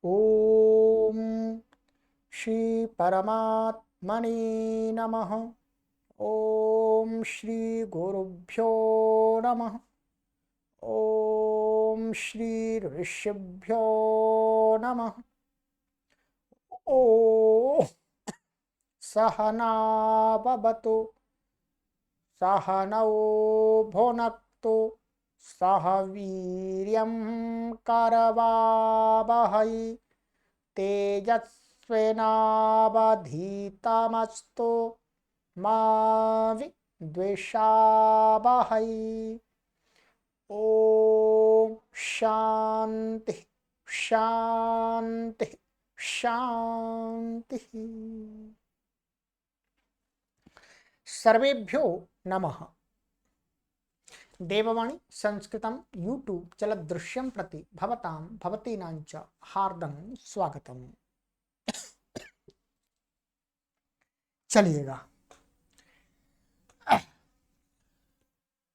ओम श्री परमात्मने नमः। ओम श्री गुरुभ्यो नमः। ओम श्री ऋषिभ्यो नमः। ओ सहना भवतु सहनौ भुनक्तु सह वीर्यं करवावहै तेजस्विनावधीतमस्तु मा विद्विषावहै। ओम शांति शांति शांति। सर्वेभ्यो नमः। देववाणी संस्कृतं यूट्यूब चलदृश्यं प्रति भवतां भवतीनां च हार्दं स्वागतम्। चलिएगा,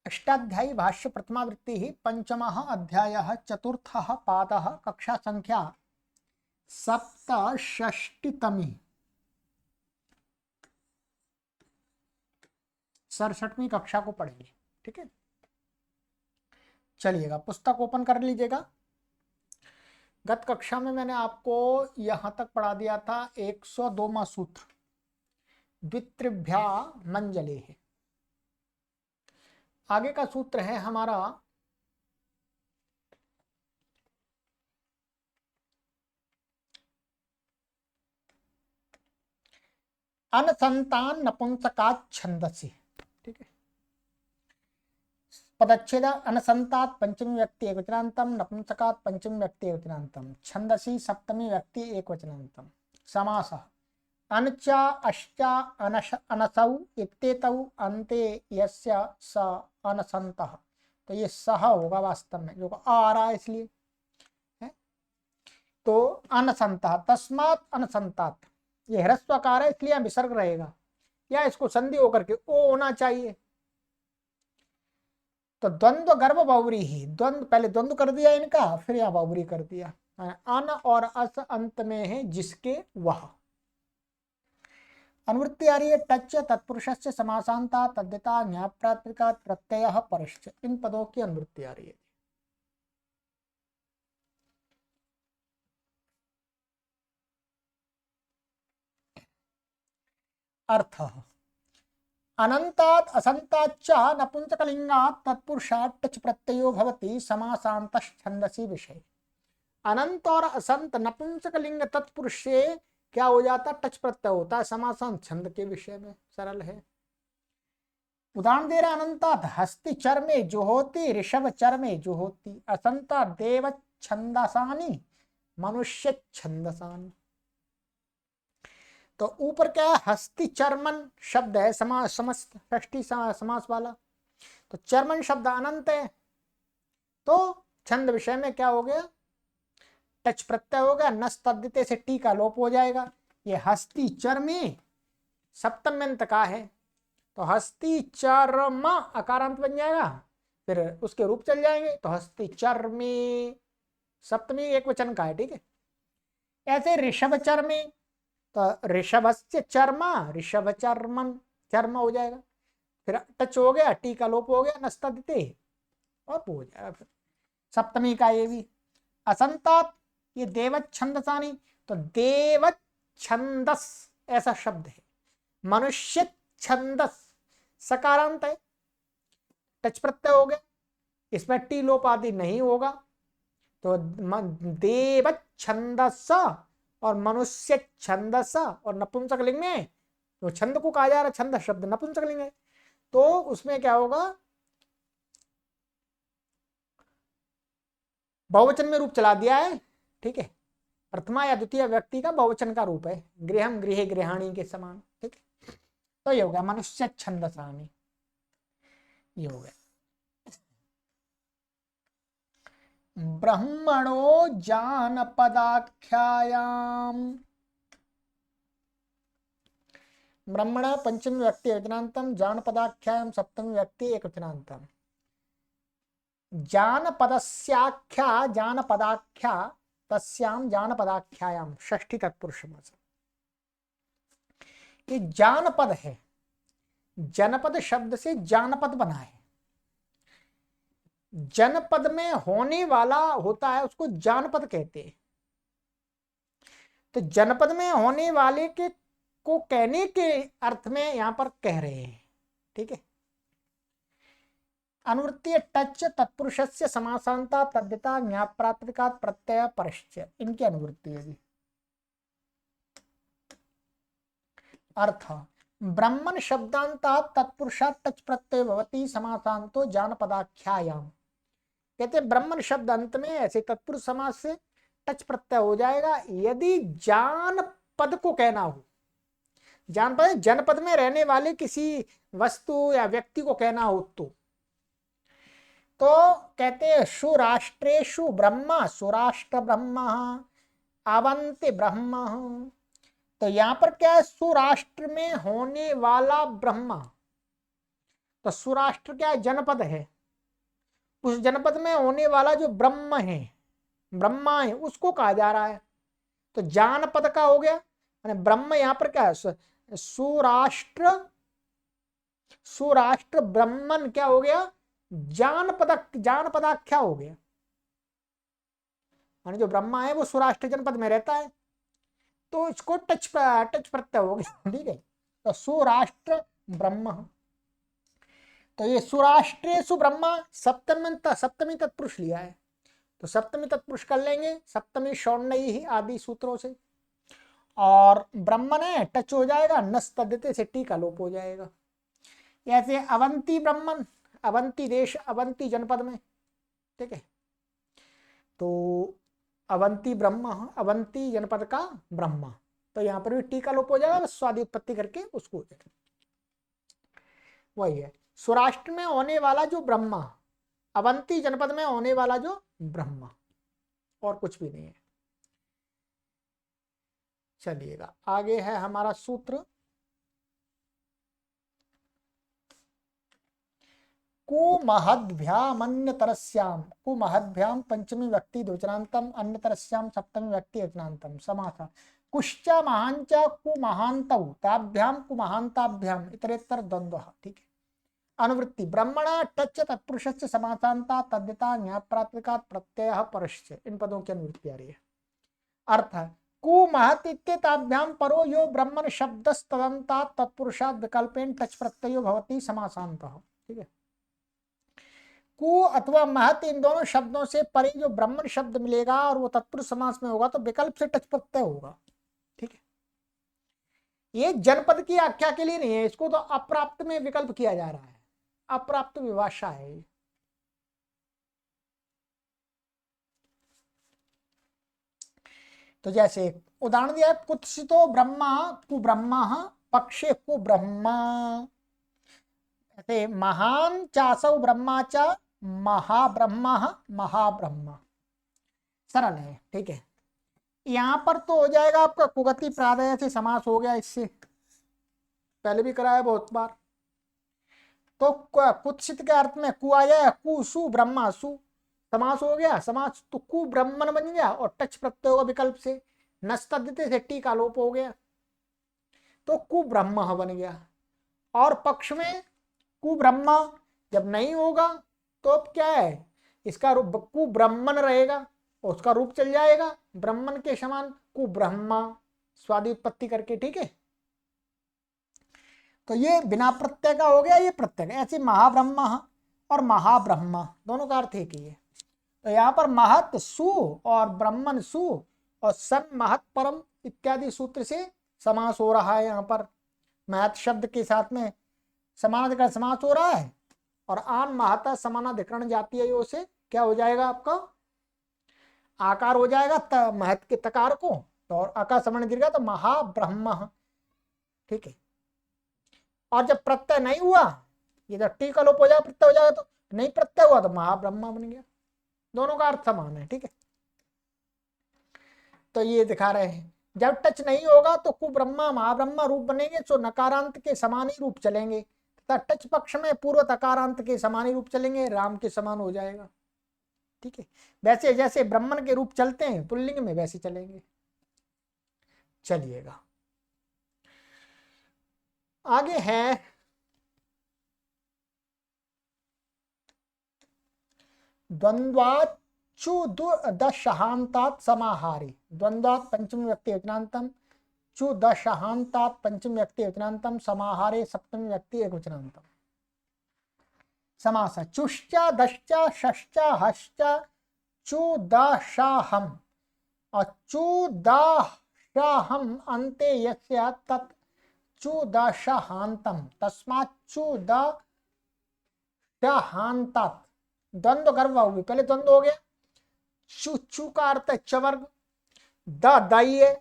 अष्टाध्यायी भाष्य प्रथमावृत्ति पंचमः अध्यायः चतुर्थः पादः कक्षा संख्या 67वीं कक्षा को पढ़ेंगे। ठीक है, चलिएगा, पुस्तक ओपन कर लीजिएगा। गत कक्षा में मैंने आपको यहां तक पढ़ा दिया था 102वां सूत्र द्वित्रिभ्या मंजले है। आगे का सूत्र है हमारा अनसंतान नपुंसकात् छंदसि। ठीक है, पदच्छेद अनसंतात पंचमी व्यक्ति एकवचनांतम, नपुंसकात् पंचमी व्यक्ति एकवचनांतम, छंदसि सप्तमी व्यक्ति एकवचनांतम। समासः अनचा अश्चा अनश अनसौ इत्येतौ अन्ते यस्य स अनसंतः। तो ये सह होगा वास्तव में, जो आ रहा है इसलिए है। तो अनसंतः तस्मात् अनसंतात, ये ह्रस्वकार है इसलिए विसर्ग रहेगा, या इसको संधि होकर के ओ होना चाहिए। तो द्वंद्व गर्भ बहुव्री ही, द्वंद्व पहले द्वंद्व कर दिया इनका, फिर यहाँ बहुव्री कर दिया। अन और अस अंत में है जिसके वह। अनुवृत्ति आ रही है टच तत्पुरुषस्य समासांता तद्यता न्यायप्रातिपदिका प्रत्ययः परश्च। इन पदों की अनुवृत्ति आ रही है। अर्थ अनंतात् असंताच्च नपुंसकलिंगात् तत्पुरुषात् टच प्रत्ययो भवति समासांतः छंदसि विषय। अनंत और असंत नपुंसकलिंग तत्पुरुष से क्या हो जाता, टच प्रत्यय होता है समासांत छंद के विषय में। सरल है। उदाहरण दे रहा अनंतात हस्ति चर्मे जुहोति ऋषभ चर्मे जुहोति, असंता देव छंदसानी मनुष्य छंदसानी। तो ऊपर क्या है, हस्ति चर्मन शब्द है, समास समस्त षष्ठी समास वाला। तो चर्मन शब्द अनंत है, तो छंद विषय में क्या हो गया, टच प्रत्यय हो गया, नस तद्दिते से टी का लोप हो जाएगा। ये हस्ति चर्मे सप्तम्यंत का है, तो हस्ति चर्म अकारांत बन जाएगा, फिर उसके रूप चल जाएंगे। तो हस्ति चर्मे सप्तमी एक वचन का है। ठीक है, ऐसे ऋषभ चर्मे, तो ऋषभस्य चर्मा ऋषभ चर्मन, चर्म हो जाएगा, फिर टच हो गया, टी का लोप हो गया, नस्ता देते और हो जाएगा फिर सप्तमी का। ये भी असंतात, ये देवत छंदसानी, तो देवत छंदस ऐसा शब्द है। मनुष्य छंदस सकारांत है, टच प्रत्यय हो गया, इसमें टी लोप आदि नहीं होगा। तो देवत छंदस और मनुष्य छंदस, और नपुंसकलिंग में तो छंद को कहा जा रहा है, छंद शब्द नपुंसकलिंग है, तो उसमें क्या होगा, बहुवचन में रूप चला दिया है। ठीक है, प्रथमा या द्वितीय व्यक्ति का बहुवचन का रूप है, गृहम गृहे गृहाणी के समान। ठीक है, तो ये हो गया मनुष्य छंदसानी, ये हो गया। ब्रह्मणो जानपदाख्यायाम, ब्रह्मण पंचमी व्यक्ति एकवचनांतम, जानपदाख्यायाम सप्तमी व्यक्ति एकवचनांतम। जानपदस्याख्या जानपदाख्या तस्याम जानपदाख्यायाम, षष्ठी तत्पुरुष समास। ये जानपद है, जनपद शब्द से जानपद बना है। जनपद में होने वाला होता है उसको जानपद कहते हैं। तो जनपद में होने वाले के को कहने के अर्थ में यहां पर कह रहे हैं, ठीक है। अनुवृत्ति टच तत्पुरुषस्य समासांता तद्यता ज्ञाप्रात्मिकात् प्रत्यय परश्च, इनकी अनुवृत्ति है जी। अर्थ ब्रह्मण शब्दांतात् तत्पुरुषात् टच प्रत्यय भवति समासांतो जानपदाख्यायाम। कहते हैं ब्रह्मण शब्द अंत में ऐसे तत्पुरुष समास से टच प्रत्यय हो जाएगा यदि जानपद को कहना हो। जानपद जनपद में रहने वाले किसी वस्तु या व्यक्ति को कहना हो तो कहते हैं सुराष्ट्रेषु ब्रह्मा, सुराष्ट्र ब्रह्मा, अवंति ब्रह्मा। तो यहां पर क्या है, सुराष्ट्र में होने वाला ब्रह्मा। तो सुराष्ट्र क्या है, जनपद है। उस जनपद में होने वाला जो ब्रह्म है, ब्रह्मा है, उसको कहा जा रहा है। तो जानपद का हो गया, ब्रह्म यहां पर क्या है, सुराष्ट्र, सुराष्ट्र ब्रह्मन क्या हो गया, जानपदाख्या हो गया। माने जो ब्रह्मा है वो सुराष्ट्र जनपद में रहता है, तो इसको टच प्रत्यय हो गया, ठीक है। तो सुराष्ट्र ब्रह्म, तो ये सुराष्ट्रेषु ब्रह्मा सप्तमी तत्पुरुष लिया है। तो सप्तमी तत्पुरुष कर लेंगे, सप्तमी शौण्यी ही आदि सूत्रों से। और ब्रह्मन है टच हो जाएगा, नस तद्यते से टी का लोप हो जाएगा। ऐसे अवंती ब्रह्मन, अवंती देश, अवंती जनपद में, ठीक है। तो अवंती ब्रह्म, अवंती जनपद का ब्रह्मा, तो यहां पर भी टी का लोप हो जाएगा, स्वादि उत्पत्ति करके उसको हो जाएगा। वही है सुराष्ट्र में होने वाला जो ब्रह्मा, अवंती जनपद में होने वाला जो ब्रह्मा, और कुछ भी नहीं है। चलिएगा आगे है हमारा सूत्र कुमहद्भ्यामन्यतरस्याम, कुमहद्भ्याम पंचमी व्यक्ति द्विवचनान्तम, अन्यतरस्याम सप्तमी व्यक्ति वचनान्तम। समास कुश्च महांच कुमहान्तौ ताभ्याम कुमहांताभ्याम इतरेतर द्वंद्वः, ठीक है। अनुवृत्ति ब्रह्मणा टच तत्पुरुषस्य समासांता तद्यता ज्ञाप्रात्मिकात् प्रत्ययः परश्च, इन पदों की अनुवृत्ति आ रही है। अर्थ कुमहत् इत्येताभ्याम परो यो ब्रह्मण शब्दस्तदन्तात् तत्पुरुषात् विकल्पेन टच प्रत्ययो भवति समासान्तः, ठीक है। कु अथवा महत, इन दोनों शब्दों से परे जो ब्रह्मण शब्द मिलेगा और वो तत्पुरुष समास में होगा तो विकल्प से टच प्रत्यय होगा, ठीक है। ये जनपद की आख्या के लिए नहीं है, इसको तो अप्राप्त में विकल्प किया जा रहा है, अप्राप्त विभाषा है। तो जैसे उदाहरण दिया, कुत्सितो ब्रह्मा कुब्रह्मा पक्षे कुब्रह्मा, ऐसे महान चासौ ब्रह्मा च महाब्रह्मा महाब्रह्मा, सरल है, ठीक है। यहां पर तो हो जाएगा आपका कुगति प्रादय से समास हो गया, इससे पहले भी कराया बहुत बार। तो कुत्सित के अर्थ में कु आ जाए, कु सु ब्रह्मा सु, समास हो गया, समास तो कु ब्रह्मन बन गया और टच प्रत्यय होगा विकल्प से, नस्तद्यते से टी का लोप हो गया, तो कु ब्रह्म बन गया। और पक्ष में कु ब्रह्मा जब नहीं होगा तो अब क्या है, इसका रूप कु ब्रह्मन रहेगा, उसका रूप चल जाएगा ब्रह्मन के समान, कु ब्रह्मा स्वादि उत्पत्ति करके, ठीक है। तो ये बिना प्रत्यय का हो गया, ये प्रत्यय। ऐसे महाब्रह्मा और महाब्रह्मा दोनों का अर्थ एक ही है। तो यहाँ पर महत सु और ब्रह्मन सु और सन महत परम इत्यादि सूत्र से समास हो रहा है। यहाँ पर महत शब्द के साथ में समानाधिकरण समास हो रहा है, और आन महता समानाधिकरण जातीय यो से क्या हो जाएगा, आपका आकार हो जाएगा महत के तकार को, और आकार समान दीर्घ तो महाब्रह्म, ठीक है। और जब प्रत्यय नहीं हुआ, ये जब टी का लोप हो जाएगा प्रत्यय हो जाएगा, तो नहीं प्रत्यय हुआ तो महाब्रह्म बन गया। दोनों का अर्थ समान है, ठीक है। तो ये दिखा रहे हैं जब टच नहीं होगा तो कुब्रह्मा महाब्रह्मा रूप बनेंगे, तो नकारांत के समान ही रूप चलेंगे, तथा टच पक्ष में पूर्व तकारांत के समान ही रूप चलेंगे, राम के समान हो जाएगा। ठीक है। वैसे जैसे ब्राह्मण के रूप चलते हैं पुल्लिंग में, वैसे चलेंगे। चलिएगा आगे है द्वंद्वात् चु दशहांतात् समाहारी। द्वंद्वात् पंचम व्यक्ति वचनांतम, चु दशहांतात् पंचम व्यक्ति वचनांतम, समाहारे सप्तम व्यक्ति एकवचनांतम। समास चुश्च दश्च षश्च हश्च चुदशाहम और चुदशाहम अन्ते यस्य तत् चुदशाहांतम तस्मात् चुदशाहांतात्। द्वंद्व गर्भ होगी, पहले द्वंद्व हो गया। चु चु का अर्थ है चवर्ग, द दाइये,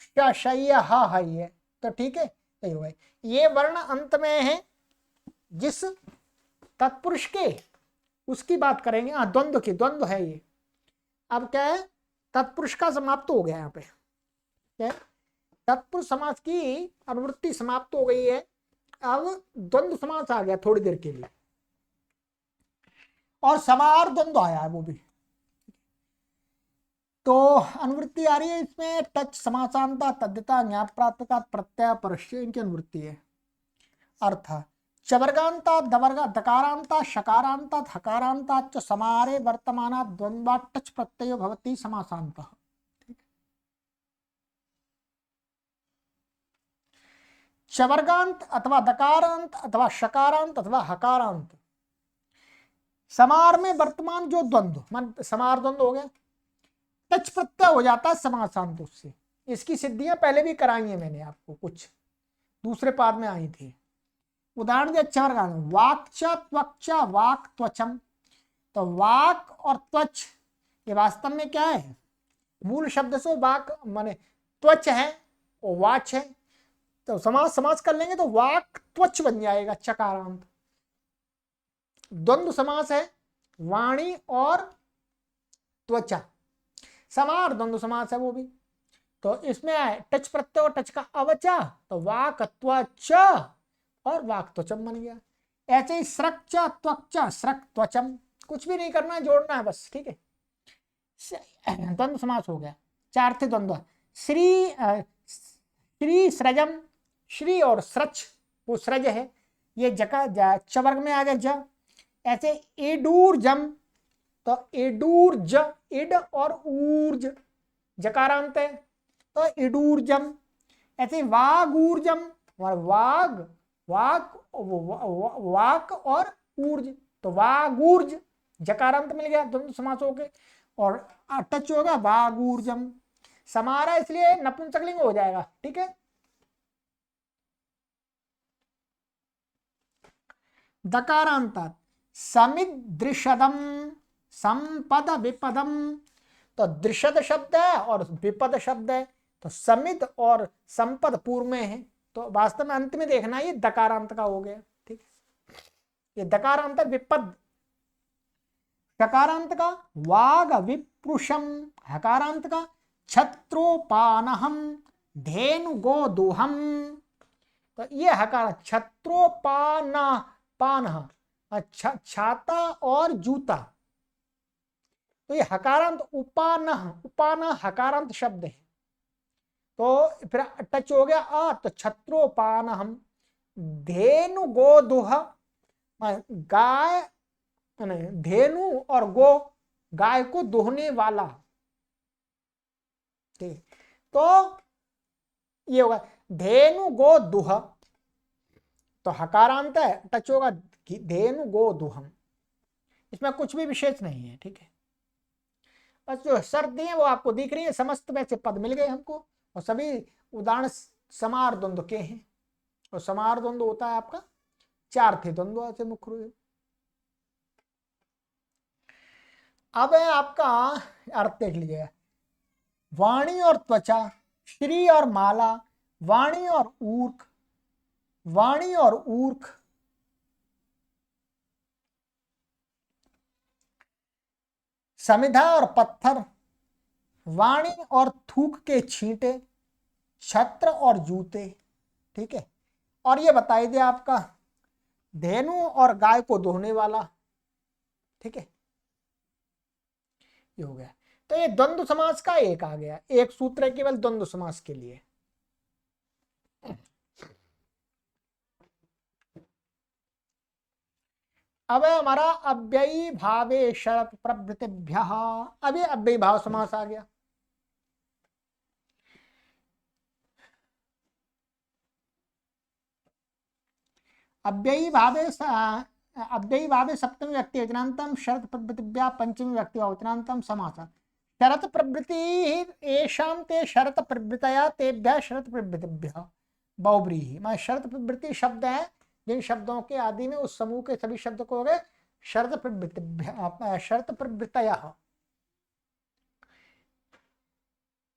शय हा है, तो ठीक है। तो ये वर्ण अंत में है जिस तत्पुरुष के, उसकी बात करेंगे। हाँ द्वंद्व की, द्वंद्व है ये। अब क्या है, तत्पुरुष का समाप्त हो गया। यहाँ पे क्या है, तत्पुरुष समास की अनुवृत्ति समाप्त हो गई है। अब द्वंद्व समास आ गया थोड़ी देर के लिए, और समाहार द्वंद्व आया है वो भी। तो अनुवृत्ति आ रही है इसमें टच समासांता तद्यता ज्ञाप्रात्मका प्रत्यय परस्य, इनकी अनुवृत्ति है। अर्थ चवर्गांता दवर्गा दकारांता शकारांता हकारांता च समारे वर्तमाना द्वंद्वा टच प्रत्ययो भवति समासांतः। चवर्गांत अथवा दकारांत अथवा शकारांत अथवा हकारांत, समार में वर्तमान जो द्वंद्व, मान समार द्वंद्व हो गया, टच प्रत्यय हो जाता है समासांत उससे। इसकी सिद्धियां पहले भी कराई है मैंने आपको, कुछ दूसरे पाद में आई थी। उदाहरण दिया चवर्गांत, वाक्च त्वक्च वाक त्वचम। तो वाक और त्वच ये वास्तव में क्या है, मूल शब्द से वाक माने त्वच है और वाच है, तो समास कर लेंगे तो वाक त्वच बन जाएगा चकारांत। द्वंद्व समास है वाणी और त्वचा, समार द्वंद्व समास है वो भी। तो इसमें आए टच प्रत्यय और टच का अवचा, तो वाक त्वच और वाक त्वचम बन गया। ऐसे ही स्रक्च त्वक्च स्रक त्वचम, कुछ भी नहीं करना है, जोड़ना है बस, ठीक है। द्वंद्व समास हो गया। चार थे द्वंद्व, श्री सृजम, श्री और सृच वो सृज है, ये जका चवर्ग में आ गया ज। ऐसे एडूर्जम, तो एडूर्ज, इड और ऊर्ज जकारांत है, तो इडूर्जम। ऐसे वागूर्जम, वाग वाक वाक और ऊर्ज, तो वागूर्ज जकारांत मिल गया, द्वंद्व समास हो गए। और टच होगा वागूर्जम, समारा इसलिए नपुंसकलिंग हो जाएगा, ठीक है। दकारांतात समिदृशदम संपद विपदम, तो दृशद शब्द है और विपद शब्द है, तो समिद और संपद पूर्व में है, तो वास्तव में अंत में देखना ये दकारांत का हो गया, ठीक है। ये दकारांत विपद। शकारांत का वाग विप्रुषम, हकारांत का छत्रोपानहम धेनु गोदुहम, तो ये हकार छत्रोपान, पान छाता और जूता, तो ये हकारांत उपान, उपान हकारांत शब्द है, तो फिर टच हो गया आ, तो छत्रोपान हम धेनु गोदुह, गाय धेनु और गो गाय को दोहने वाला, ठीक। तो ये होगा धेनु गो दुह, तो हकारांत है, टच होगा धेनु गो दुहम। इसमें कुछ भी विशेष नहीं है, ठीक है। बस जो शर्त दी है वो आपको दिख रही है, समस्त वैसे पद मिल गए हमको, और सभी उदाहरण समार द्वंद्व के हैं। और समार द्वंद्व होता है आपका चार थे द्वंद्व से मुख्य रूप। अब है आपका अर्थ देख लीजिएगा, वाणी और त्वचा, श्री और माला, वाणी और ऊर्क, वाणी और ऊर्क, समिधा और पत्थर, वाणी और थूक के छींटे, छत्र और जूते, ठीक है। और ये बताई दे आपका धेनु और गाय को दोहने वाला, ठीक है। ये हो गया। तो ये द्वंद्व समास का एक आ गया, एक सूत्र है केवल द्वंद्व समास के लिए। अब हमारा अव्ययी भावे शरत प्रभृतिभ्य, अब ये अव्ययी भाव समास आ गया। अव्ययी भावे अव्ययी भावे सप्तमी व्यक्ति वचनांतम शरत प्रभृतिभ्या पंचमी व्यक्ति वचनांतम समास। शरत प्रभृति येषां ते शरत प्रभृतया तेभ्यः शरत प्रभृतिभ्यः बहुब्रीहि। मैं शरत प्रभृति शब्द है जिन शब्दों के आदि में उस समूह के सभी शब्द को हो गए शरत प्रभृतिभ्यः शरत प्रभृतयः।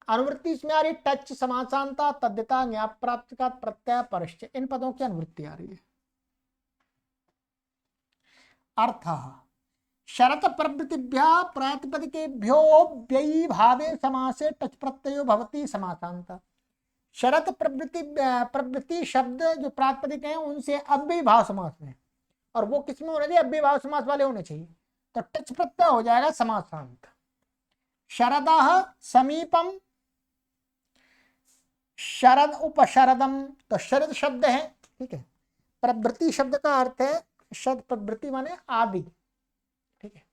अनुवृत्ति इसमें आ रही टच समासांता तद्यता ज्ञाप प्राप्त का प्रत्यय परिश्च, इन पदों की अनुवृत्ति आ रही है। अर्थ शरत प्रभृतिभ्यः प्रातिपदिकेभ्यो व्ययी भावे समासे टच प्रत्ययो भवति समासांत। शरत प्रभृति शब्द जो प्रातिपदिक हैं उनसे अव्ययी भाव समास में, और वो किसमें होने चाहिए? अव्ययी भाव समास वाले होने चाहिए। तो टच प्रत्यय हो जाएगा समासांत। शरदः समीपम, शरद उपशरदम, तो शरद शब्द है, ठीक है। प्रवृत्ति शब्द का अर्थ है शरद, प्रवृत्ति माने आदि, ठीक है।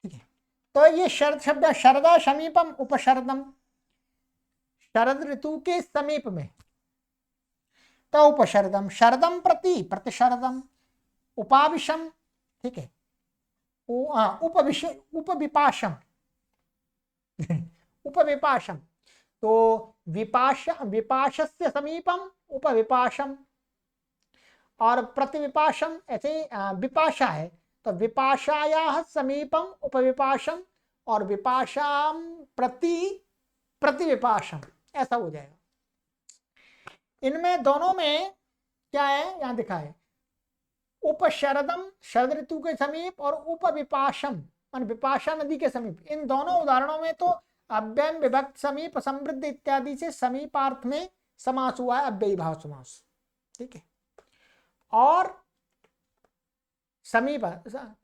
ठीक है, तो ये शरद शब्द शरदा समीपम उपशरदम, शरद ऋतु के समीप में, तो उपशरदम, शरदम प्रति प्रतिशरदम, उपाविशम, ठीक है, उपविपाशम उपविपाशम, तो विपाशस्य समीपम उपविपाशम, और प्रतिविपाशम ऐसे विपाशा है तो विपाशायाः समीपम उपविपाशम, और विपाशाम प्रति प्रतिविपाशम, ऐसा हो जाएगा। इनमें दोनों में क्या है, यहां दिखा है उपशरदम शरद ऋतु के समीप और उपविपाशम मान विपाशा नदी के समीप। इन दोनों उदाहरणों में तो अव्यय विभक्त समीप समृद्ध इत्यादि से समीपार्थ में समास हुआ है, अव्ययी भाव समास, ठीक है। और समीप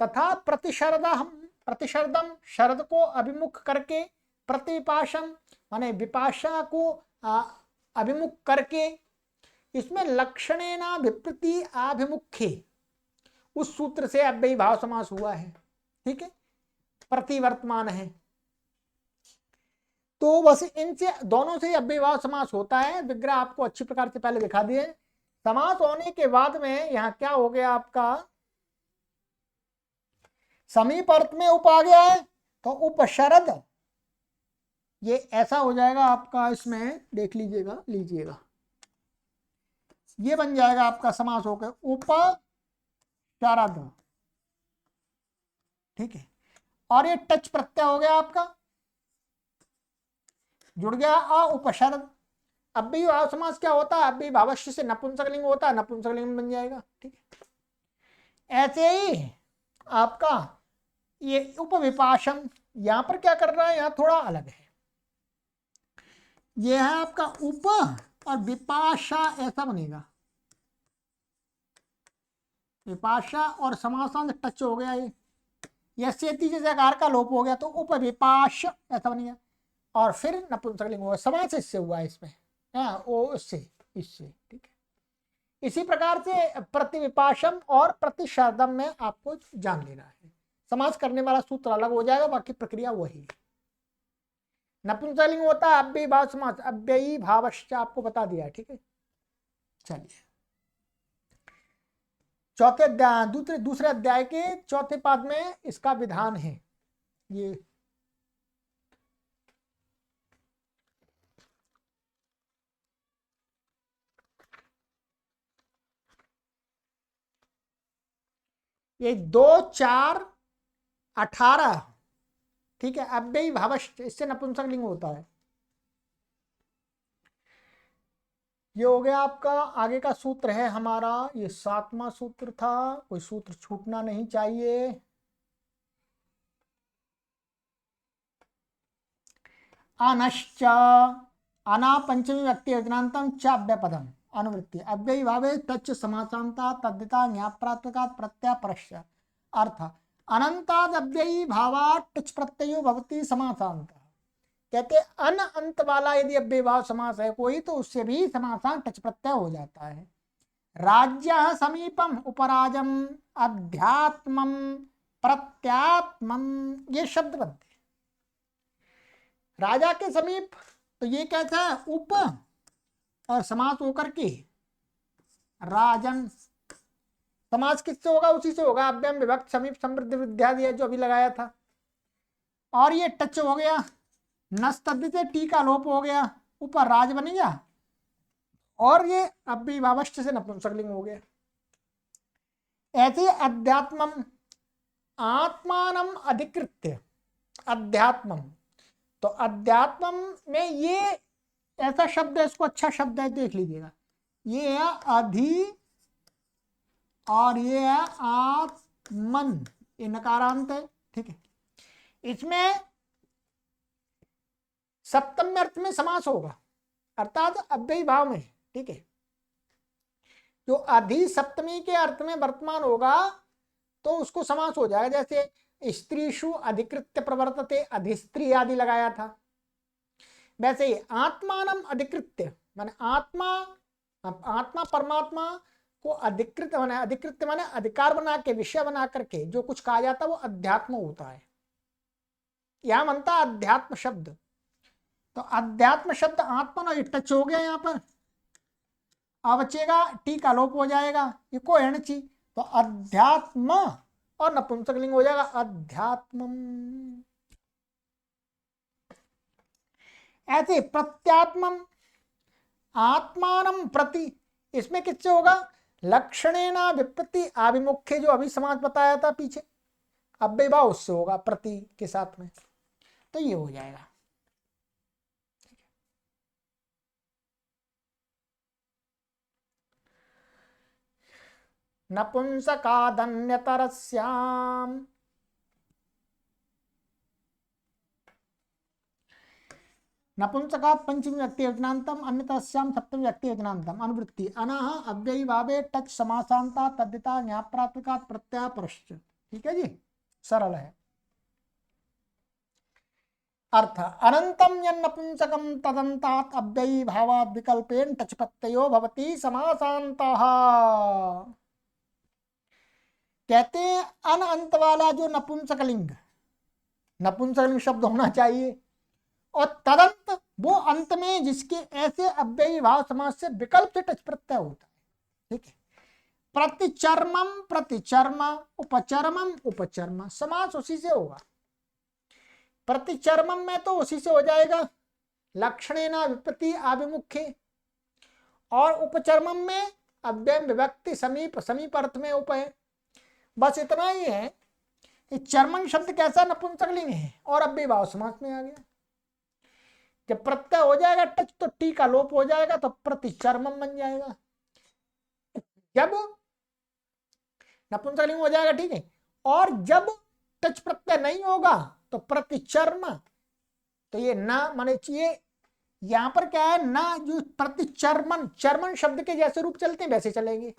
तथा प्रतिशरदम शरद को अभिमुख करके, प्रतिविपाशम माने विपाशा को अभिमुख करके, इसमें लक्षणेना विप्रति आभिमुख्ये उस सूत्र से अव्ययी भाव समास हुआ है, ठीक है, प्रतिवर्तमान है। तो बस इनसे दोनों से अव्ययी भाव समास होता है। विग्रह आपको अच्छी प्रकार से पहले दिखा दिए। समास होने के बाद में यहां क्या हो गया आपका, समीप अर्थ में उप आ गया है तो उपशरद, ये ऐसा हो जाएगा आपका, इसमें देख लीजिएगा ये बन जाएगा आपका समास होकर उपशरद, ठीक है। और ये टच प्रत्यय हो गया आपका, जुड़ गया उपशरद। अव्ययी भाव समास क्या होता है, अव्ययी भावश्य से नपुंसकलिंग होता है, नपुंसकलिंग बन जाएगा, ठीक है। ऐसे ही आपका ये उपविपाशम, यहां पर क्या कर रहा है, यहां थोड़ा अलग है। ये है आपका उप और विपाशा, ऐसा बनेगा, विपाशा और समासांत टच हो गया, ये सेती जैसे आकार का लोप हो गया तो उपविपाश ऐसा बनेगा, और फिर नपुंसकलिंग हुआ, समास इससे हुआ इसमें, ओ इससे, ठीक है। इसी प्रकार से प्रतिविपाशम और प्रतिशरदम में आपको जान लेना है। समास करने वाला सूत्र अलग हो जाएगा, बाकी प्रक्रिया वही। नपुंसकलिंग होता है अव्ययी भाव समास, अव्ययी भावश्च आपको बता दिया, ठीक है। चलिए चौथे अध्याय, दूसरे अध्याय के चौथे पाद में इसका विधान है। ये 2 4 18, ठीक है, अव्ययी भावश्च, इससे नपुंसकलिंग होता है। ये हो गया आपका। आगे का सूत्र है हमारा, ये 7वां सूत्र था, कोई सूत्र छूटना नहीं चाहिए। अनश्च, अना पंचमी व्यक्ति योजनांतम च अव्यय पदम, अनुवृत्ति अव्ययी भावे टच समासांता तद्धिता ज्ञाप्रात्मकात् प्रत्यापरश्च अर्थ अनंताद अव्ययी भावात् टच प्रत्ययो भवति समासांत। कहते अन अंत वाला यदि अव्ययी भाव समास है कोई तो उससे भी समासांत टच प्रत्यय हो जाता है। राज्य समीपम उपराजम अध्यात्मम प्रत्यात्मम ये शब्द बनते हैं। राजा के समीप तो ये कहता है उप और समास होकर के राजन। समास किससे होगा? उसी से होगा अव्ययम विभक्त समीप समृद्धि विद्या दिया जो अभी लगाया था। और ये टच हो गया नस्तद्धित से टी का लोप हो गया ऊपर राज बन गया और ये अव्ययी भावश्च से नपुंसकलिंग हो गया। ऐसे अध्यात्मम आत्मानम अधिकृत्य अध्यात्मम तो अध्यात्मम में ये ऐसा शब्द है इसको अच्छा शब्द है देख लीजिएगा। ये है अधि और ये है आत्मन ये नकारांत है ठीक है। इसमें सप्तम अर्थ में समास होगा अर्थात अव्ययी भाव में ठीक है। जो अधि सप्तमी के अर्थ में वर्तमान होगा तो उसको समास हो जाएगा। जैसे स्त्रीषु अधिकृत्य प्रवर्तते अधिस्त्री आदि लगाया था वैसे ही आत्मानम अधिकृत्य माने आत्मा परमात्मा को अधिकृत माने अधिकार बना के विषय बना करके जो कुछ कहा जाता है वो अध्यात्म होता है। यहां बनता है अध्यात्म शब्द तो अध्यात्म शब्द आत्मा ना टच हो गया यहाँ पर अवचेगा टी का लोप हो जाएगा ये को एणची तो अध्यात्म और नपुंसकलिंग हो जाएगा अध्यात्मम। ऐसे प्रत्यात्मम आत्मानम प्रति इसमें किससे होगा? लक्षणेना विपत्ति आभिमुख्य जो अभी समास बताया था पीछे अव्ययी भाव उससे होगा प्रति के साथ में तो ये हो जाएगा। नपुंसकादन्यतरस्याम नपुंसका पंचमी व्यक्ति वचनांतम अन्यतस्याम सप्तमी व्यक्ति वचनांतम अनुवृत्ति अनः अव्ययी भावे टच समासांता तद्धिता ज्ञाप्रात्मकात् प्रत्यापरश्च। ठीक है जी सरल है। अर्थ अनंतम यन्नपुंसकम तदन्तात् अव्ययी भावात् विकल्पेन टच प्रत्ययो भवति समासांतः। कहते हैं अन अंत वाला जो नपुंसकलिंग शब्द होना चाहिए और तदंत वो अंत में जिसके ऐसे अव्ययी भाव समास से विकल्प से टच प्रत्यय होता है। ठीक है प्रतिचर्मम प्रतिचर्म उपचर्मम उपचर्म समास उसी से होगा। प्रतिचर्मम में तो उसी से हो जाएगा लक्षणेना विपत्ति आभिमुख्य और उपचर्मम में अव्यय विभक्ति समीप समीप अर्थ में उप है। बस इतना ही है। चर्मन शब्द कैसा नपुंसकलिंग है और अव्ययी भाव समास में आ गया। जब प्रत्यय हो जाएगा टच तो टी का लोप हो जाएगा तो प्रतिचर्मम बन जाएगा। जब नपुंसकलिंग हो जाएगा ठीक है और जब टच प्रत्यय नहीं होगा तो प्रतिचर्म तो ये ना माने चाहिए यहां पर क्या है ना जो प्रतिचर्मन चर्मन शब्द के जैसे रूप चलते हैं वैसे चलेंगे।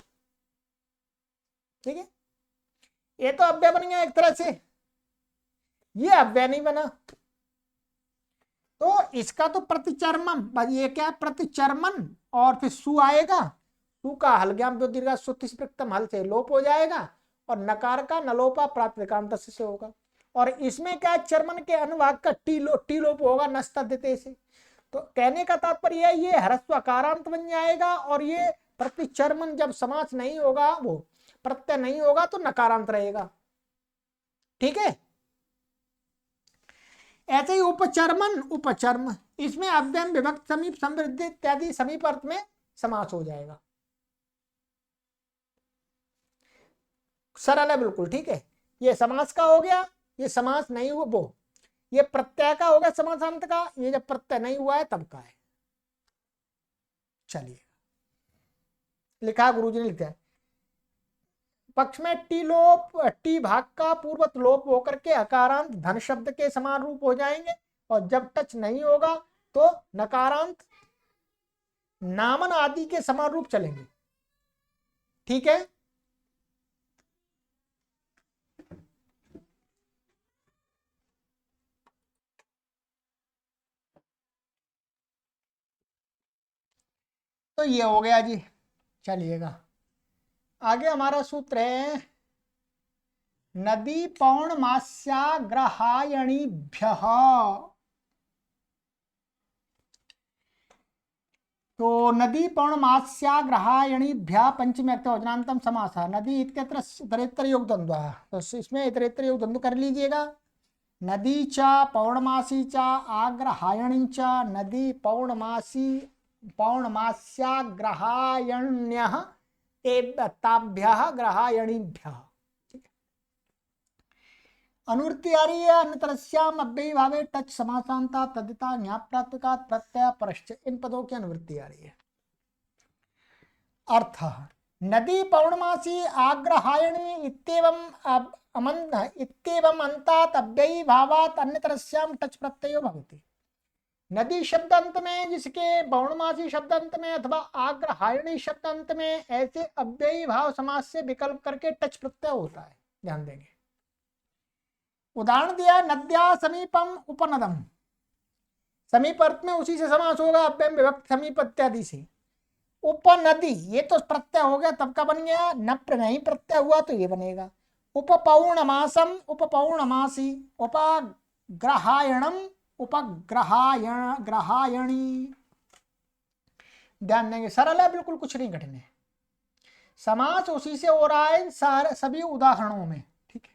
ठीक है ये तो अव्यय बन गया एक तरह से ये अव्यय नहीं बना तो इसका तो प्रतिचर्मम ये क्या है प्रतिचर्मन और फिर सु आएगा सु का हलग्याम दीर्घ सुतिस्पृक्तम हल से लोप हो जाएगा और नकार का नलोपा प्रातिपदिकांत से होगा। और इसमें क्या है चर्मन के अनुवाद का टी लोप होगा नस्तद्धिते से। तो कहने का तात्पर्य ये ह्रस्व अकारांत बन जाएगा और ये प्रतिचर्मन जब समास नहीं होगा वो प्रत्यय नहीं होगा तो नकारांत रहेगा। ठीक है ऐसे ही उपचर्मन उपचर्म इसमें अव्यय विभक्त समीप समृद्धि इत्यादि समीप अर्थ में समास हो जाएगा। सरल है बिल्कुल। ठीक है ये समास का हो गया ये समास नहीं हुआ वो ये प्रत्यय का होगा समासांत का ये जब प्रत्यय नहीं हुआ है तब का है। चलिए लिखा गुरुजी ने लिखा है पक्ष में टी लोप टी भाग का पूर्वत लोप होकर के अकारांत धन शब्द के समान रूप हो जाएंगे और जब टच नहीं होगा तो नकारांत नामन आदि के समान रूप चलेंगे। ठीक है, तो ये हो गया जी। चलिएगा आगे हमारा सूत्र है नदी पौर्णमास्याग्रहायणीभ्य। तो नदी पौर्णमास्याग्रहायणीभ्य पंचमी वचनांतम समास। नदी इत्यत्र इतरेतर योग द्वंद्व, तो इसमें इतरेतर योग द्वंद्व कर लीजिएगा। नदी च पौर्णमासी च आग्रहायणी च नदी पौर्णमासी पौर्णमास्याग्रहायण्यः ताभ्यः ग्रहायणीभ्यः। अनुवृत्ति आ रही है अन्यतरस्याम अव्ययी भावे टच समासांता तदिता ज्ञाप्रात्मिका प्रत्यय परश्च, इन पदों की अनुवृत्ति आ रही है। अर्थ नदी पौर्णमासी आग्रहायणी इत्येवं अंतात अव्ययी भावात अन्यतरस्याम टच प्रत्ययो भवति। नदी शब्द अंत में, जिसके पौर्णमासी शब्द अंत में अथवा आग्रहायणी शब्द अंत में ऐसे अव्ययी भाव समास से विकल्प करके टच प्रत्यय होता है, ध्यान देंगे। उदाहरण दिया नद्या समीपम उपनदम, समीप अर्थ में उसी से समास होगा अव्ययम विभक्त समीप इत्यादि से। उपनदी ये तो प्रत्यय हो गया, तब का बन गया, नप्र नहीं प्रत्यय हुआ तो ये बनेगा उपपौर्णमासम उपपौर्णमासी उपग्रहायणम ग्रहायणी। ध्यान देंगे, सरल है, बिल्कुल कुछ नहीं कठिन है। समास उसी से हो रहा है सारे सभी उदाहरणों में। ठीक है,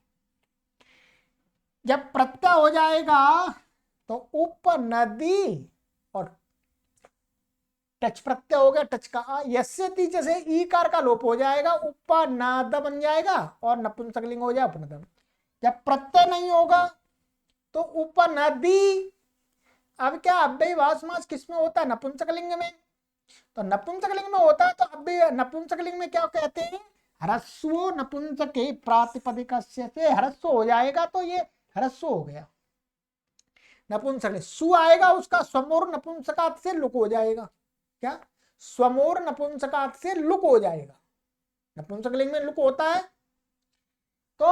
जब प्रत्यय हो जाएगा तो उपनदी और टच प्रत्यय हो गया, टच का यस्य ती जैसे ईकार का लोप हो जाएगा, उपनद बन जाएगा और नपुंसकलिंग हो जाए उपनदम। जब प्रत्यय नहीं होगा तो उपनदी। अब क्या अव्ययी भाव समास किसमें होता है? नपुंसकलिंग में। तो नपुंसकलिंग में होता है तो अव्यय नपुंसकलिंग में क्या कहते हैं? ह्रस्व नपुंसके प्रातिपदिकस्य से ह्रस्व हो जाएगा तो ये ह्रस्व हो गया नपुंसकलिंग। सु आएगा उसका स्वमूर नपुंसकात से लुक हो जाएगा। क्या? स्वमूर नपुंसकात से लुक हो जाएगा। नपुंसकलिंग में लुक होता है तो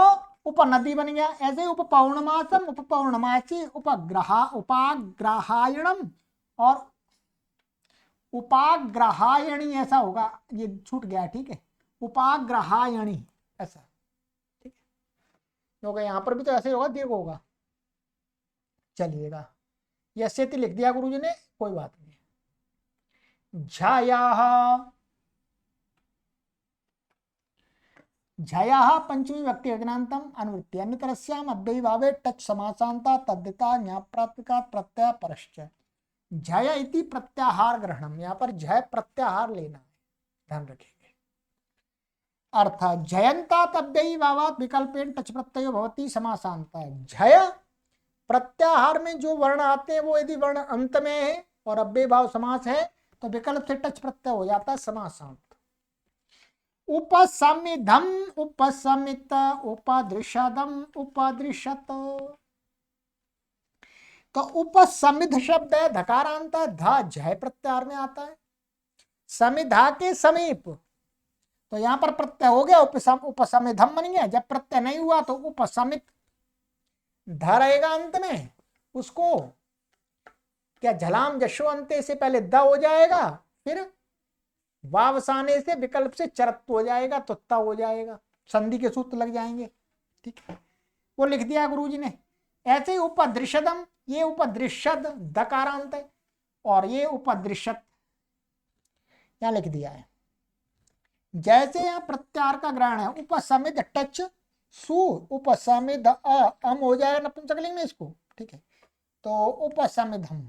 उपनदी बन गया। ऐसे उपपौर्णमासम उपपौर्णमासी उपाग्रहायणम और उपाग्रहायणी ऐसा होगा, ये छूट गया। ठीक है, उपाग्रहायणी ऐसा। ठीक है, होगा यहां पर भी तो ऐसे होगा, दीर्घ होगा। चलिएगा, यस्य लिख दिया गुरुजी ने, कोई बात नहीं। झया झया पंचमी व्यक्ति वचनांतम अनुवृत्ति अन्यतरस्याम अव्ययी भावे टच समासांता तद्धिता ज्ञाप्रात्मिका प्रत्यय परश्च। झय इति प्रत्याहार ग्रहणम, यहाँ पर झय प्रत्याहार लेना है, ध्यान रखेंगे। अर्थात जयंता अव्ययी भावात विकल्पेन टच प्रत्यय भवति समासांता। झय प्रत्याहार में जो वर्ण आते हैं वो यदि वर्ण अंत में है और अव्ययी भाव समास है तो विकल्प से टच प्रत्यय हो जाता है समासांत। उपसमिधम उपसमित उपदृशदम उपदृशत। तो उपसमिध शब्द है धकारांत, धा झय प्रत्याहार में आता है। समिधा के समीप, तो यहां पर प्रत्यय हो गया, उपसमिधम बन गया। जब प्रत्यय नहीं हुआ तो उपसमित ध रहेगा अंत में, उसको क्या झलाम जशोअंते से पहले द हो जाएगा, फिर वावसाने से विकल्प से चरत्व हो जाएगा तो त हो जाएगा, संधि के सूत्र लग जाएंगे। ठीक है, वो लिख दिया गुरुजी ने। ऐसे ही उपदृशदम, ये उपदृशद दकारांत है और ये उपदृशत यहां लिख दिया है। जैसे यहां प्रत्याहार का ग्रहण है, उपसमिध टच सु उपसमिध अम हो जाएगा नपुंसकलिंग में इसको। ठीक है, तो उपसमिधम।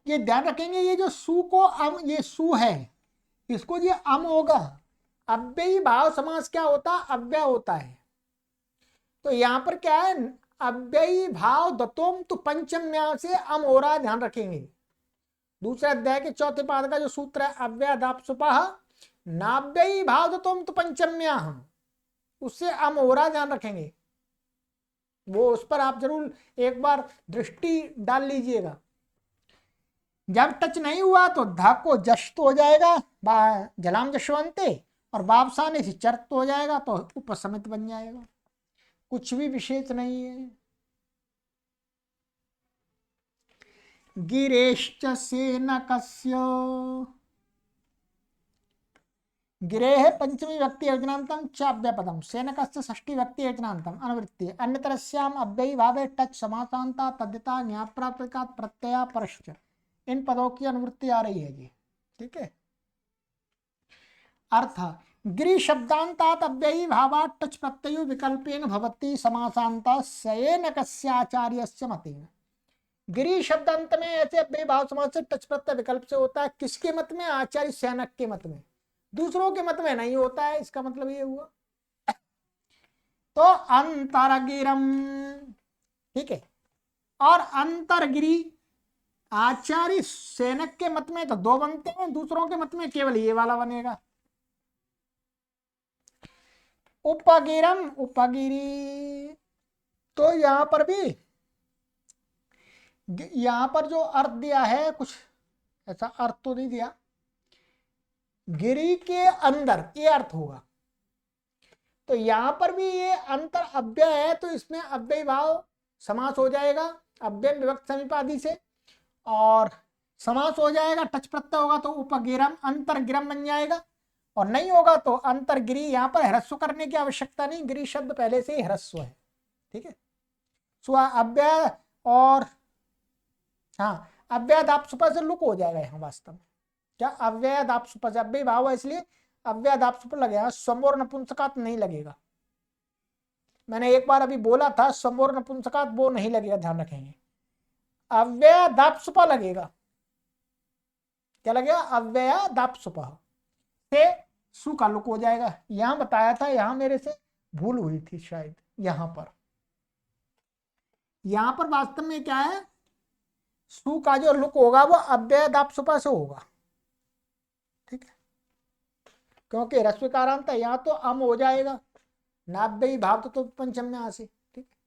ये ध्यान रखेंगे, ये जो सु को अम, ये सु है, इसको ये अम होगा। अव्ययी भाव समास क्या होता? अव्यय होता है। तो यहां पर क्या है? अव्ययी भाव दतोम तो पंचम्या से अम हो रहा है, ध्यान रखेंगे। दूसरे अध्याय के चौथे पाद का जो सूत्र है अव्ययदापसुपः नाव्ययी भाव दतोम तो पंचम्या, उससे अम हो रहा है, ध्यान रखेंगे। वो उस पर आप जरूर एक बार दृष्टि डाल लीजिएगा। जब टच नहीं हुआ तो धा को जश्त हो जाएगा, जलाम जशवंते, और बाबसाने से चर्त हो जाएगा, तो उपसमित बन जाएगा। कुछ भी विशेष नहीं है। गिरेश्च सेनकस्य, गिरेः पंचमी व्यक्ति योजनांतम च अव्यपदम, सेनकस्य षष्ठी व्यक्ति योजनांतम अनुवृत्ति, अन्यतरस्याम अव्ययी भावे टच समासांता तद्यता ज्ञाप्राप्तिकात् प्रत्यय परश्च, इन पदों की अनुवृत्ति आ रही है जी। ठीक है। अर्थ गिरी शब्दांतात अव्ययी भावात् टच प्रत्ययो विकल्पेन भवति समासांता सेनकस्याचार्यस्य मतेन। गिरी शब्द अंत में ऐसे अव्ययी भाव समास से टच प्रत्यय विकल्प से होता है। किसके मत में? आचार्य सेनक के मत में। दूसरों के मत में नहीं होता है। इसका मतलब ये हुआ। तो अंतरगिरम, ठीक है। और अंतरगिरी आचार्य सेनक के मत में तो दो बनते हैं, दूसरों के मत में केवल ये वाला बनेगा। उपगिरम, उपगिरी, तो यहां पर भी, यहां पर जो अर्थ दिया है कुछ ऐसा अर्थ तो नहीं दिया। गिरी के अंदर ये अर्थ होगा। तो यहां पर भी ये अंतर अव्यय है, तो इसमें अव्यय भाव समास हो जाएगा अव्यय विभक्त समीपादि से, और समास हो जाएगा टच प्रत्यय होगा तो उपगिरम अंतरगिरम बन जाएगा। और नहीं होगा तो अंतरगिरी। यहां पर ह्रस्व करने की आवश्यकता नहीं, गिरी शब्द पहले से ही ह्रस्व है। ठीक है। स्व अव्यय और हाँ अव्ययदाप सुपर से लुक हो जाएगा यहाँ वास्तव में। क्या अव्ययदाप सुपर से अव्यय भाव है इसलिए अव्ययदाप सुपर लगेगा, स्वमोर नपुंसकात नहीं लगेगा। मैंने एक बार अभी बोला था स्वमोर नपुंसकात, वो नहीं लगेगा, ध्यान रखेंगे। अव्ययदाप सुपर लगेगा। क्या लगेगा? अव्ययदाप सुपर से सु का लुक हो जाएगा। यहां बताया था, यहां मेरे से भूल हुई थी शायद। यहां पर वास्तव में क्या है, सु का जो लुक होगा वो अव्ययदाप सुपर से होगा। ठीक है। क्योंकि रस्वीकारांत यहाँ तो अम हो जाएगा, नाभ्ययी भाव तो पंचम में आसे। ठीक है।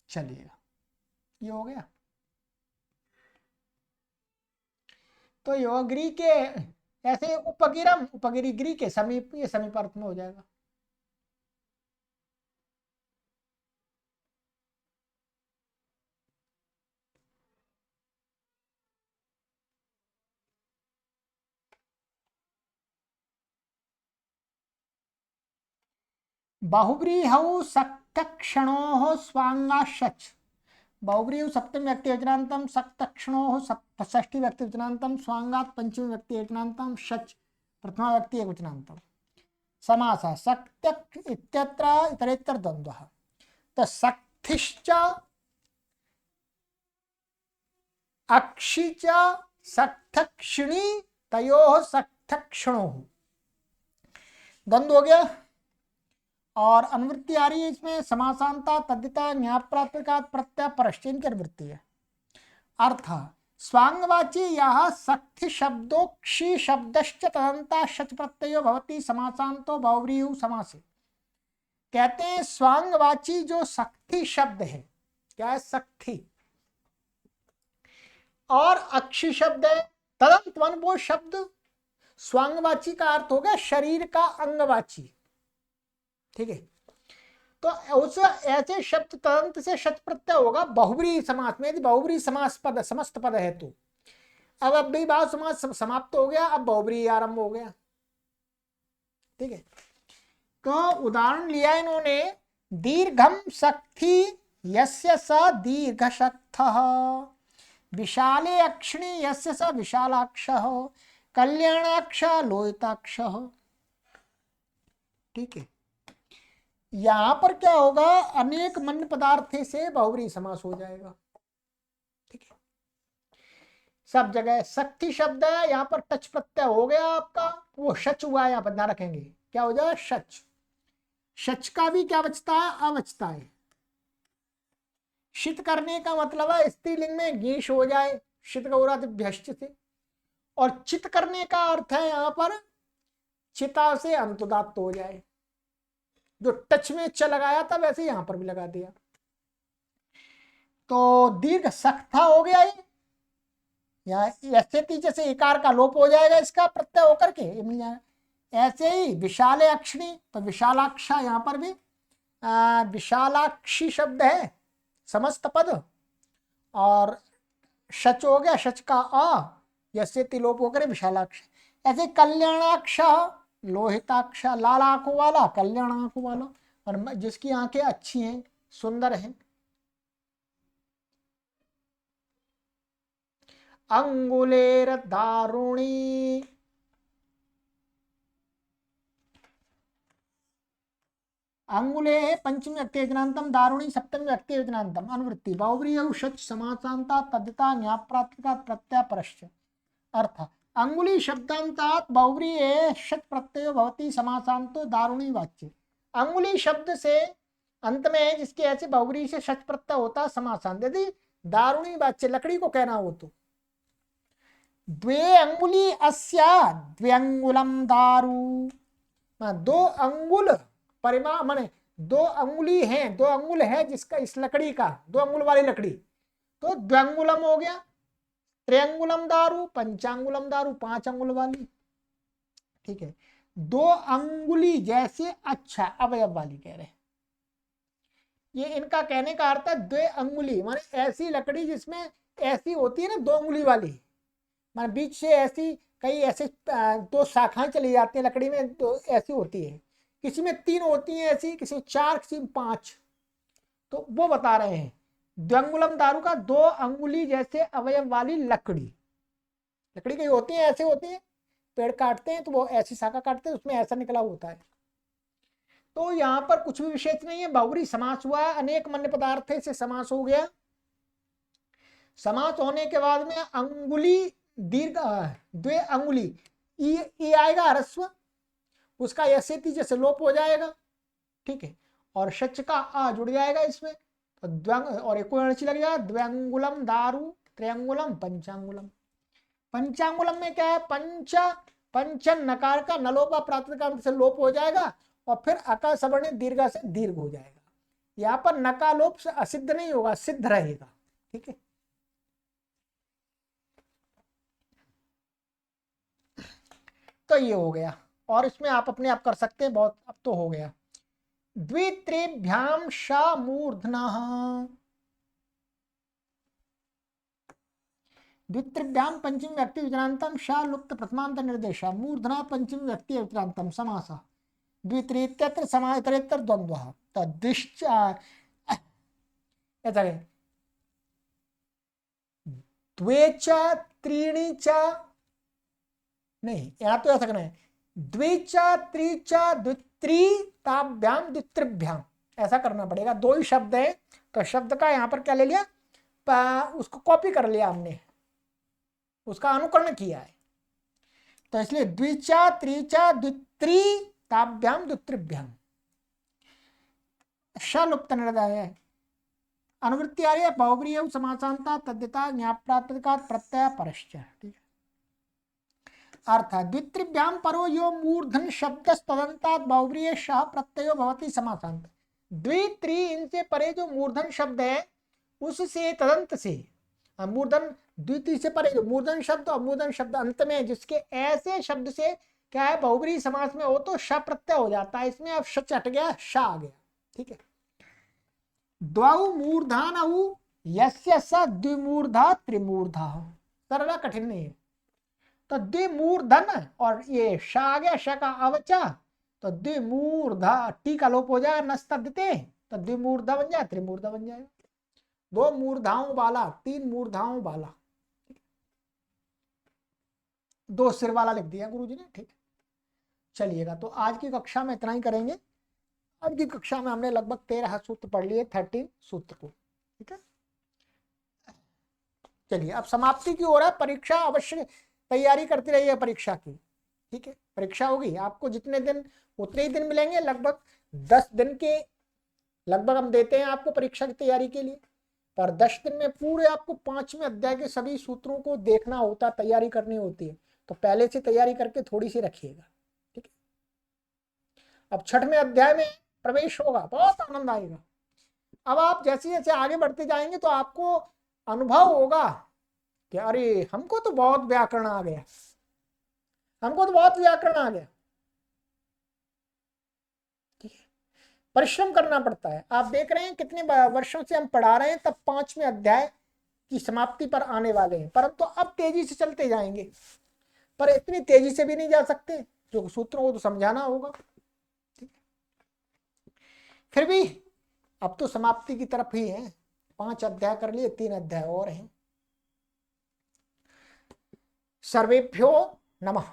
चलिएगा, ये हो गया। तो योगरी के ऐसे उपगिरम, उपगिरी गिरी के समीप, ये समीप अर्थ में हो जाएगा। बहुव्रीहौ सक्तक्षणोः स्वांगाशच, बहुव्रीहु सप्तमी व्यक्ति योजनांतम, सक्तक्षणोः षष्ठी व्यक्ति योजनांतम, स्वांगात पंचमी व्यक्ति योजनांतम, शच प्रथमा व्यक्ति एकवचनांतम। समास सक्त्यक् इत्यत्र इतरेतर द्वंद्वः। तो सक्थिश्च अक्षिच सक्थक्षिणी तयोः सक्थक्षणोः, द्वंद्व हो गया। और अनुवृत्ति आ रही है इसमें समासांता तद्धिता ज्ञाप्राप्तिकात् प्रत्यय परश्चैन की अनुवृत्ति है। अर्थ स्वांगवाची यह सक्थि शब्दो क्षि शब्दश्च तदंता शच प्रत्ययो भवति समासांतो बहुव्रीहु समासे। कहते हैं स्वांगवाची जो सक्थि शब्द है, क्या है? सक्थि। और अक्षि शब्द है, तदंत वन वो शब्द स्वांगवाची का अर्थ हो गया शरीर का अंगवाची। ठीक है। तो उस ऐसे शब्द तदंत से शत प्रत्यय होगा बहुव्रीहि समास में। यदि बहुव्रीहि समास पद समस्त पद है तो अब अव्ययी भाव समास समाप्त हो गया, अब बहुव्रीहि आरंभ हो गया। ठीक है। तो उदाहरण लिया इन्होंने, दीर्घम सक्थि यस्य स दीर्घशक्थः, विशाले अक्षिणी यस्य स विशालाक्षः, कल्याणाक्ष लोहिताक्षः। ठीक है। यहां पर क्या होगा, अनेक मन पदार्थ से बहुव्रीहि समास हो जाएगा। ठीक है। सब जगह शक्ति शब्द है, यहां पर टच प्रत्यय हो गया आपका, वो शच हुआ है, यहां पर ध्यान रखेंगे। क्या हो जाए? शच। शच का भी क्या बचता है? अबचता है। शित करने का मतलब है स्त्रीलिंग में गीश हो जाए, शित गौरादिभ्यश्च से। और चित करने का अर्थ है यहां पर चिता से अंतुदात्त हो जाए। जो टच में च लगाया था वैसे यहां पर भी लगा दिया। तो दीर्घ सख्ता हो गया ये, या ऐसे जैसे इकार का लोप हो जाएगा इसका प्रत्यय होकर के ये मिल जाएगा। ऐसे ही विशाले अक्षिणी, तो विशालाक्षा यहाँ पर भी विशालाक्षी शब्द है समस्त पद, और शच हो गया, शच का अ यसे तिलोप होकर विशालाक्ष। ऐसे कल्याणाक्ष, लोहिताक्ष, लाल आंखों वाला, कल्याण आंखों वाला, और जिसकी आंखें अच्छी हैं, सुंदर हैं। अंगुलेर दारुणी, अंगुले पंचमी व्यक्ति योजनांतम, दारुणी सप्तमी व्यक्ति योजनांतम, अनुवृत्ति बहुव्रीहि शच समासांता तद्यता न्याप्रात्मका प्रत्यय परश्च। अर्थ अंगुली शब्दांतात बहुव्रीहि शच प्रत्ययो भवति समासांतो दारुणी वाच्य। अंगुली शब्द से अंत में जिसके ऐसे बहुव्रीहि से शच प्रत्यय होता है समासांत, यदि दारुणी वाच्य लकड़ी को कहना हो तो द्वे अंगुली अस्या द्व्यंगुलम दारू, दो अंगुल परिमाण माने दो अंगुली है, दो अंगुल है जिसका इस लकड़ी का, दो अंगुल वाली लकड़ी, तो द्व्यंगुलम हो गया। त्रियंगुलम दारू, पंचांगुलम दारू, 5 अंगुल वाली, ठीक है। दो अंगुली जैसे अच्छा अवयव वाली कह रहे हैं। ये इनका कहने का अर्थ है द्वे अंगुली माने ऐसी लकड़ी जिसमें ऐसी होती है ना दो अंगुली वाली, माने बीच से ऐसी कई ऐसे दो शाखाएं चली जाती हैं लकड़ी में, तो ऐसी होती है, किसी में 3 होती हैं ऐसी, किसी में 4, किसी में 5, तो वो बता रहे हैं द्व्यंगुलम दारू का 2 अंगुली जैसे अवयव वाली लकड़ी। लकड़ी कई होती है ऐसे होती है, पेड़ काटते हैं तो वो ऐसी शाखा काटते हैं उसमें ऐसा निकला होता है। तो यहाँ पर कुछ भी विशेष नहीं है, बहुव्रीहि समास हुआ है, अनेक मन्य पदार्थ से समास हो गया। समास होने के बाद में अंगुली दीर्घ द्वे अंगुली ई आएगा ह्रस्व, उसका यसेति जैसे लोप हो जाएगा, ठीक है, और शच का आ जुड़ जाएगा इसमें, तो द्वंग और एक लग जाएगा द्व्यंगुलम दारू त्रियंगुलम पंचांगुलम। पंचांगुलम में क्या है, पंचन नकार का नलोपा प्रातिपदिक से लोप हो जाएगा, और फिर अका सवर्ण दीर्घ से दीर्घ हो जाएगा। यहाँ पर नका लोप से असिद्ध नहीं होगा, सिद्ध रहेगा, ठीक है। तो ये हो गया, और इसमें आप अपने आप कर सकते हैं, बहुत अब तो हो गया। द्वित्रिभ्याम शा मूर्धनः, द्वित्रिभ्याम पंचमी व्यक्ति विचरांतम शा लुप्त प्रथमांत निर्देश मूर्धना पंचमी व्यक्ति विचरांतम समासा द्वित्रित्यत्र समाइतरेतर द्वंद्वः तद्दिश्च द्वे च त्रीणि च, नहीं यहाँ तो ऐसा करना है द्विचा त्रिचा द्वित्रिताभ्याम द्वित्रिभ्याम, ऐसा करना पड़ेगा। 2 ही शब्द है तो शब्द का यहाँ पर क्या ले लिया, उसको कॉपी कर लिया हमने, उसका अनुकरण किया है, तो इसलिए द्विचा त्रिचा द्वित्रिताभ्याम द्वित्रिभ्याम। शलुप्त निर्दय अनुवृत्ति आ रही है बहुव्रीहि समासांता तद्यता ज्ञाप्रातिपदिकात् प्रत्यय परश्च, ठीक है। अर्थात द्वित्रिभ्याम परो यो मूर्धन शब्द तदंतात् बहुव्रीहि शः प्रत्ययो भवति समासांत। द्वित्रि इनसे परे जो मूर्धन शब्द है उससे तदंत से, मूर्धन द्वितीय से परे जो मूर्धन शब्द और मूर्धन शब्द अंत में जिसके ऐसे शब्द से क्या है बहुव्रीहि समास में हो तो श प्रत्यय हो जाता है, इसमें अब श हट गया, श आ गया, ठीक है। द्वौ मूर्धानौ यस्य स द्विमूर्धा त्रिमूर्धा, सरला कठिन नहीं है। तो द्विमूर्धन और ये श आ गया, श का अवचा, तो द्विमूर्धा टी का लोप हो जाएगा नस्तद्यते, तो द्विमूर्धा बन जाए त्रिमूर्धा बन जाएगा। 2 मूर्धाओं वाला, 3 मूर्धाओं वाला, 2 सिर वाला लिख दिया गुरुजी ने, ठीक है। चलिएगा, तो आज की कक्षा में इतना ही करेंगे। आज की कक्षा में हमने लगभग 13 सूत्र पढ़ लिए, 13 सूत्र को, ठीक है। चलिए अब समाप्ति की ओर है, परीक्षा अवश्य तैयारी करती रहिए परीक्षा की, ठीक है। परीक्षा होगी आपको जितने दिन उतने ही दिन मिलेंगे, लगभग 10 दिन के लगभग हम देते हैं आपको परीक्षा की तैयारी के लिए, पर 10 दिन में पूरे आपको 5वें अध्याय के सभी सूत्रों को देखना होता है, तैयारी करनी होती है, तो पहले से तैयारी करके थोड़ी सी रखिएगा, ठीक है। अब 6वें अध्याय में प्रवेश होगा, बहुत आनंद आएगा। अब आप जैसे जैसे आगे बढ़ते जाएंगे तो आपको अनुभव होगा कि अरे हमको तो बहुत व्याकरण आ गया, हमको तो बहुत व्याकरण आ गया। ठीक है, परिश्रम करना पड़ता है। आप देख रहे हैं कितने वर्षों से हम पढ़ा रहे हैं, तब 5वें अध्याय की समाप्ति पर आने वाले हैं, परंतु अब तेजी से चलते जाएंगे, पर इतनी तेजी से भी नहीं जा सकते, जो सूत्रों को तो समझाना होगा। फिर भी अब तो समाप्ति की तरफ ही है, 5 अध्याय कर लिए, 3 अध्याय और हैं। सर्वेभ्यो नमः।